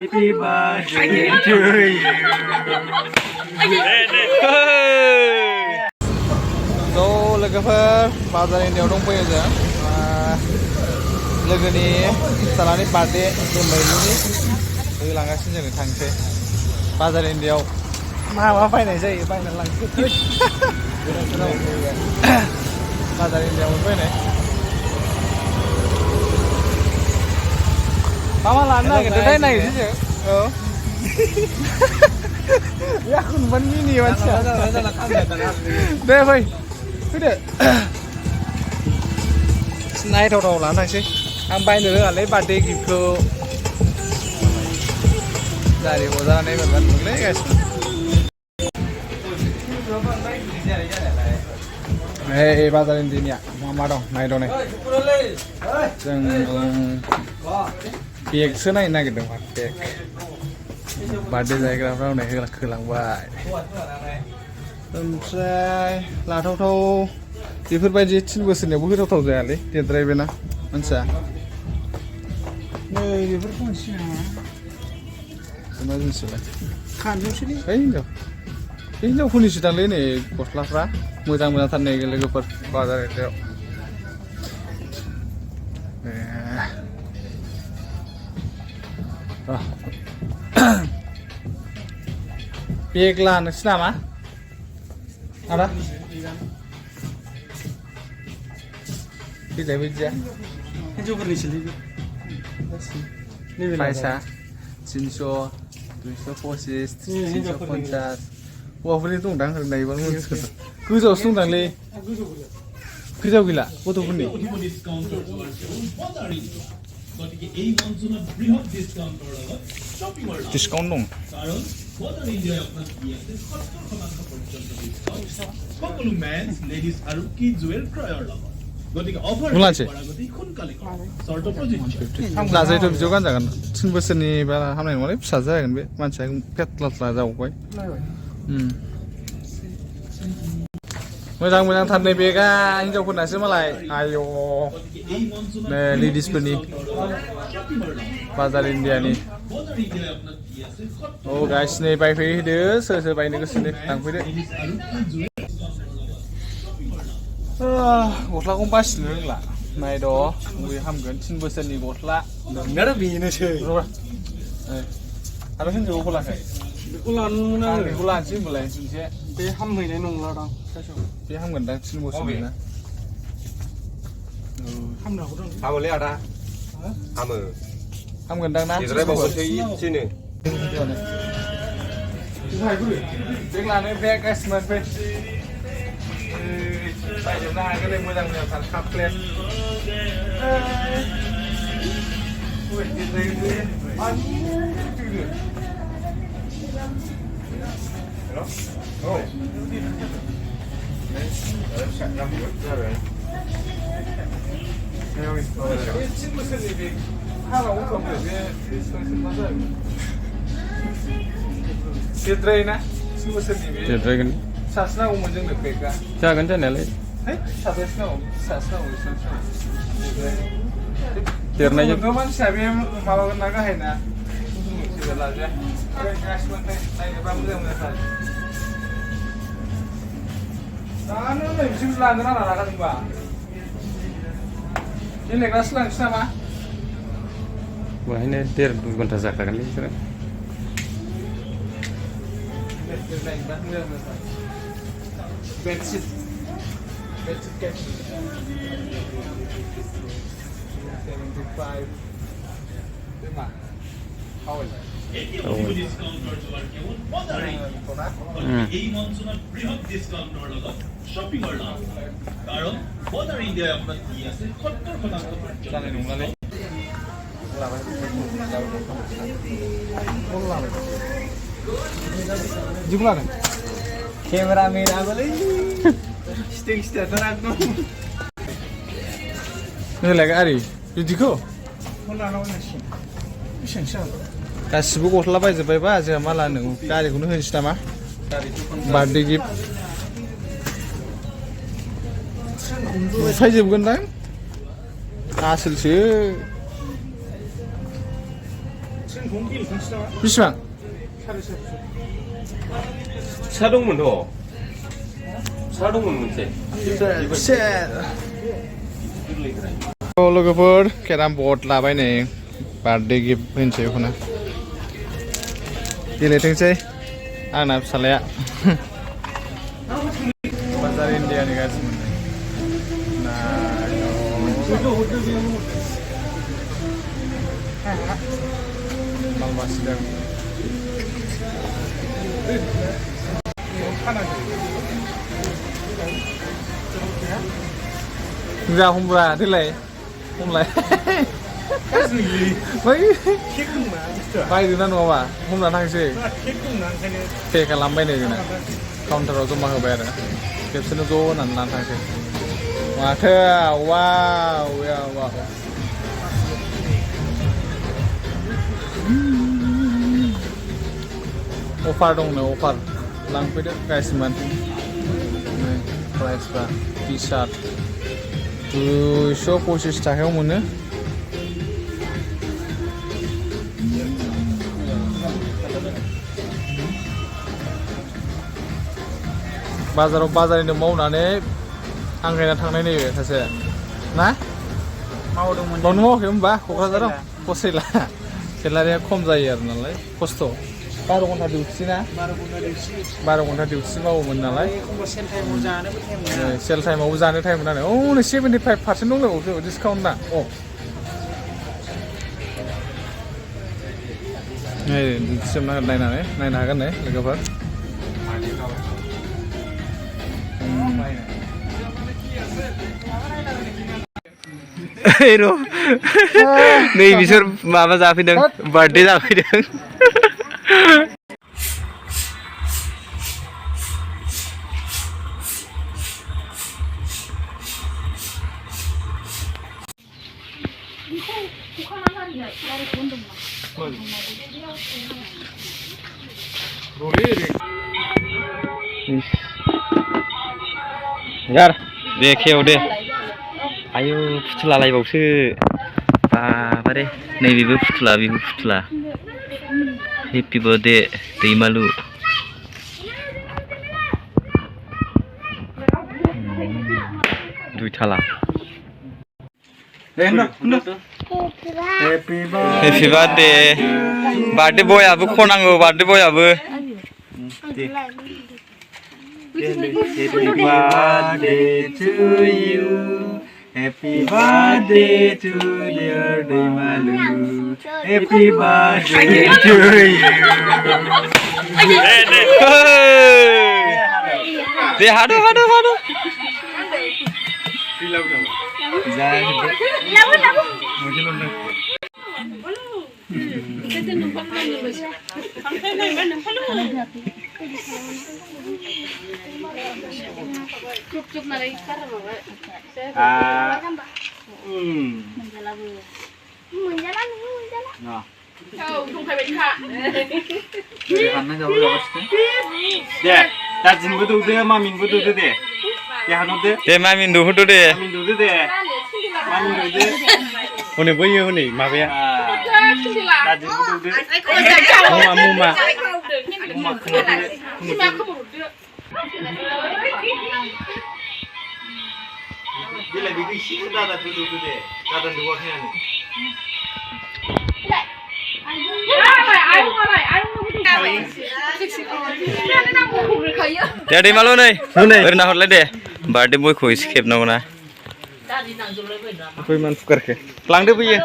Happy birthday to you. So, logoफोर बाजार इंडियाव दंफैयो जों लोगोनि फिसालानि बार्थडे दोनबायनि होलांगासिनो जोङो थांसै बाजार इंडियाव मा बायनाय जायो बायना लांसै बाजार इंडियाव फैनाय मा लानो नागिरदोंथाय नायनोसै जों औ या खुनबान मिनि मानसिया दे फै फैदो नायथावथाव लानो थांसै आं बायनो रोङालै बार्थडे गिफ्टखौ जारि हजानानै मोनबानो मोनलै गासिबो ए बाजार इन्डियानिया मा दं नायद' नै जों बेगसो नायनो नागिरदों बेग बार्थडे जायग्राफ्रा हनै होलांबाय ओमफ्राय लाथावथाव बेफोरबायदि 3 बोसोरनियावबो होथावथाव जायालै देरद्रायबायना मानसिया नै बेफोरखौ मोनसे नामा मा जिनिसलाय खानजोबसैलै है हिनजावफोरनिसो दांलै नै गस्लाफ्रा मोजां मोजांथार नै लोगोफोर बाजार एरियाव बेग लानोसै नामा आदा फैजाया बिदिया प्राइसा 300 225 350 हौवाफोरनि दंदां ओरै नायोबा मोनसिगोन गोजौआवसो दंदांलै गोजौआव गैला गथ'फोरनि डिसकाउन्ट दं लाजायोथ' बिदियाव गानजागोन 3 बोसोरनि बारा हामनाय नङालै फिसा जागोन बे मानसिया फेथ्ला जाबावबाय मोजां मोजांथार नै बेगा हिनजावफोरनासो मालाय आय' नै लेडिसफोरनि बाजार इन्डियानि औ गाइस नै बायफैदो सोर सोर बायनो गोसो दे थांफैदो गस्लाखौनो बासिनो रोंला नायद' बबे हामगोन 3 बोसोरनि गस्ला नोंनाथ' बेनोसै आरो हिनजावखौ लाखाय बेखौ लानो आं बेखौ लानोसै होनबालाय मोनसे बे हामहैनाय नंला दां बे हामगोनदां 3 बोसोरनि ना हामोलै आदा हामगोनदां ना जिरायबावोसै एसेनो बेग लानो बेग गासिबो मोनफै बायजोबनो हागोन मोजां मोजांथार काप प्लेट देद्रायोना 3 बोसोरनि बे देद्रायगोन फिसासो नांगौमोन जोंनो बेगआ जागोन जानायालाय फिसासो नांगौ फिसासो नांगौ देरनायजों मानसिया बे माबागोन ना गाहायना लाजाया गासिबो नायनोबा मोजां मोजांथार दानो नै बिसोर लांगोन आंना लागाजोंबा गेलेग्रासो लांसै नामा बेहायनो 1.5 घन्टा जाखागोनलै बिसोरो बेडशीट केस 75 मा हावल केमेरामेन आगोलै स्टिं स्टेटआथ' एकदम नोंलाय गारि बिदिखौ गासिबो गस्ला बायजोब्बायबा जोंहा मा लानो गारिखौनो होनोसै नामा बार्थडे गिफ्ट बुफायजोबगोनदां आसोलसो बेसेबां सा दंमोनथ' सा दंमोन मोनसे लोगोफोर केराम बर्ड लाबाय नै बार्थडे गिफ्ट होनोसै बेखौनो गेलेथोंसै आंना फिसालाया बाजार इन्डियानि गासिबो माल बासिदों जा हमब्रा देलाय हमलाय बायदोंना नङाबा हमना थांसै पे खालामबाय नै जोंना काउन्टाराव जमा होबाय आरो खेबसेनो ज' होनानै लाना थांसै माथो वाव वाव अफार दंनो अफार लांफैदो गासिमोन प्राइसफ्रा टि सार्ट 225 थाखायाव मोनो बाजाराव मावनानै आंगायना थांनाय नैबे सासे ना मावदोंमोन बावनो मावाखै होनबा क'क्राझाराव खसैला सेलारिया खम जायो आरो नालाय खस्थ' 12 घन्टा डिउटि ना 12 घन्टा डिउटि मावोमोन नालाय सेल टाइमावबो जानो टाइम मोनानो औ नै 75% दंलायबावसो डिसकाउन्ट ना अ नै डिउटिसिम नायनो हागोन नै लोगोफोर र' नै बिसोर माबा जाफैदों बार्थडे जाफैदों यार दे खेव दे आयु फुथुला लायबावसो बाबारे नैबेबो फुथुला बेबो फुथुला हेपि बार्थडे दैमालु दुइथाला हेपि बार्थडे बार्थडे बयाबो खनांगौ बार्थडे बयाबो Happy birthday to you. Happy birthday to dear Dwimaluni. Happy birthday to you. Deh, hado. Dajinबो दौदो मामिनबो दौदो दे हानहरदो दे मामिन दौहरदो दे मामिन दौदो दे मामिन दौदो हनै बैयो हनै माबाया दाजिनबो दौदो मुमा देलाय बेखौ एसे दादाखौ दौदो दे दादा दौवाखै आङो दे दैमालु नै ओरैनो हरलाय दे बार्थडे बयखौ एसे खेबनांगौ ना फैमान फुकारखो लांदो बैयो